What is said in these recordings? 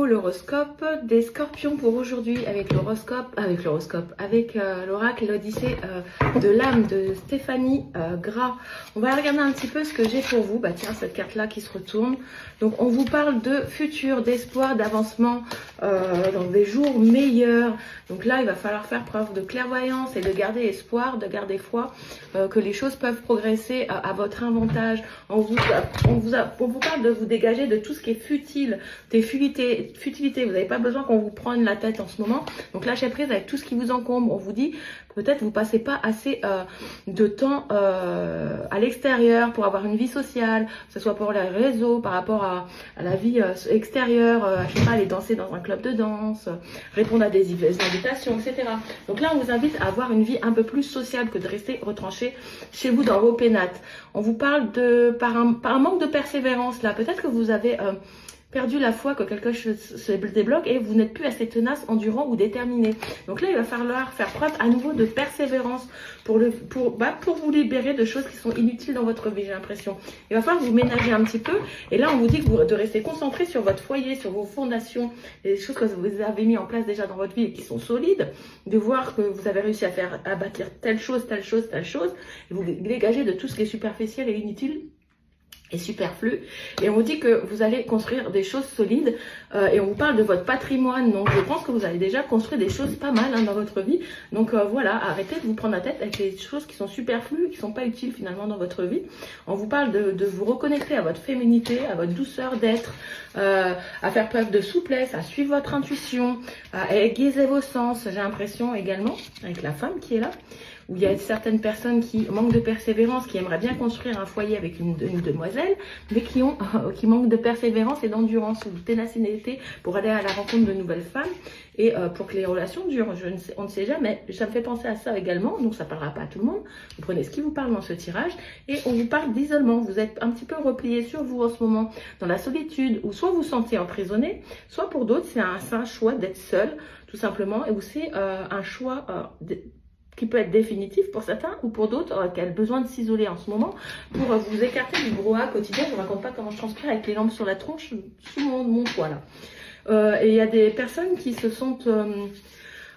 vidéo, l'horoscope des scorpions pour aujourd'hui avec l'oracle l'Odyssée de l'âme de Stéphanie Gras. On va regarder un petit peu ce que j'ai pour vous. Bah tiens, cette carte-là qui se retourne. Donc on vous parle de futur, d'espoir, d'avancement dans des jours meilleurs. Donc là, il va falloir faire preuve de clairvoyance et de garder espoir, de garder foi que les choses peuvent progresser à votre avantage. On vous parle de vous dégager de tout ce qui est futile, des futilités. Vous n'avez pas besoin qu'on vous prenne la tête en ce moment. Donc lâchez prise avec tout ce qui vous encombre. On vous dit peut-être vous passez pas assez de temps à l'extérieur pour avoir une vie sociale, que ce soit pour les réseaux, par rapport à la vie extérieure, je sais pas, aller danser dans un club de danse, répondre à des invitations, etc. Donc là, on vous invite à avoir une vie un peu plus sociale que de rester retranché chez vous dans vos pénates. On vous parle par un manque de persévérance là. Peut-être que vous avez perdu la foi que quelque chose se débloque et vous n'êtes plus assez tenace, endurant ou déterminé. Donc là, il va falloir faire preuve à nouveau de persévérance pour vous libérer de choses qui sont inutiles dans votre vie, j'ai l'impression. Il va falloir vous ménager un petit peu. Et là, on vous dit de rester concentré sur votre foyer, sur vos fondations, les choses que vous avez mis en place déjà dans votre vie et qui sont solides, de voir que vous avez réussi à bâtir telle chose, et vous dégagez de tout ce qui est superficiel et inutile et superflu, et on vous dit que vous allez construire des choses solides, et on vous parle de votre patrimoine. Donc je pense que vous avez déjà construit des choses pas mal dans votre vie. Donc voilà, arrêtez de vous prendre la tête avec les choses qui sont superflues, qui sont pas utiles finalement dans votre vie. On vous parle de vous reconnecter à votre féminité, à votre douceur d'être, à faire preuve de souplesse, à suivre votre intuition, à aiguiser vos sens. J'ai l'impression également avec la femme qui est là, où il y a certaines personnes qui manquent de persévérance, qui aimeraient bien construire un foyer avec une demoiselle, mais qui manquent de persévérance et d'endurance ou de ténacité pour aller à la rencontre de nouvelles femmes et pour que les relations durent. On ne sait jamais. Ça me fait penser à ça également, donc ça ne parlera pas à tout le monde. Vous prenez ce qui vous parle dans ce tirage et on vous parle d'isolement. Vous êtes un petit peu replié sur vous en ce moment, dans la solitude, ou soit vous vous sentez emprisonné, soit pour d'autres c'est un choix d'être seul, tout simplement, et où c'est un choix qui peut être définitif pour certains, ou pour d'autres qui ont besoin de s'isoler en ce moment pour vous écarter du brouhaha quotidien. Je ne vous raconte pas comment je transpire avec les lampes sur la tronche sous mon toit là. Et il y a des personnes qui se sentent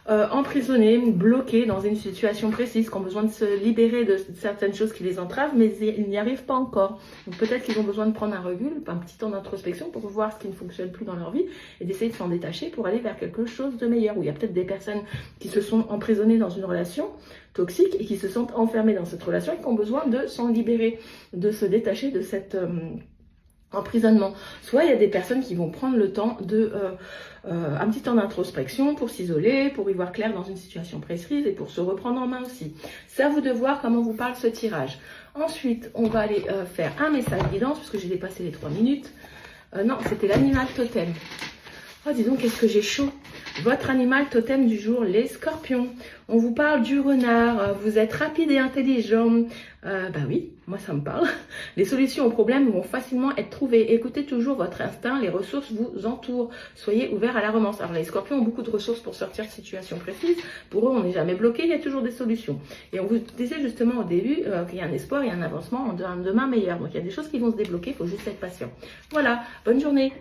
emprisonnées, bloquées dans une situation précise, qui ont besoin de se libérer de certaines choses qui les entravent, mais ils n'y arrivent pas encore. Donc peut-être qu'ils ont besoin de prendre un recul, un petit temps d'introspection pour voir ce qui ne fonctionne plus dans leur vie et d'essayer de s'en détacher pour aller vers quelque chose de meilleur. Ou il y a peut-être des personnes qui se sont emprisonnées dans une relation toxique et qui se sentent enfermées dans cette relation et qui ont besoin de s'en libérer, de se détacher de cette emprisonnement. Soit il y a des personnes qui vont prendre le temps un petit temps d'introspection pour s'isoler, pour y voir clair dans une situation précise et pour se reprendre en main aussi. C'est à vous de voir comment vous parle ce tirage. Ensuite, on va aller faire un message guidance puisque j'ai dépassé les 3 minutes. Non, c'était l'animal totem. Oh, dis donc, qu'est-ce que j'ai chaud. Votre animal totem du jour, les scorpions. On vous parle du renard. Vous êtes rapide et intelligent. Bah oui, moi ça me parle. Les solutions aux problèmes vont facilement être trouvées. Écoutez toujours votre instinct, les ressources vous entourent. Soyez ouverts à la romance. Alors les scorpions ont beaucoup de ressources pour sortir de situations précises. Pour eux, on n'est jamais bloqué, il y a toujours des solutions. Et on vous disait justement au début qu'il y a un espoir, il y a un avancement, un demain meilleur. Donc il y a des choses qui vont se débloquer, il faut juste être patient. Voilà, bonne journée.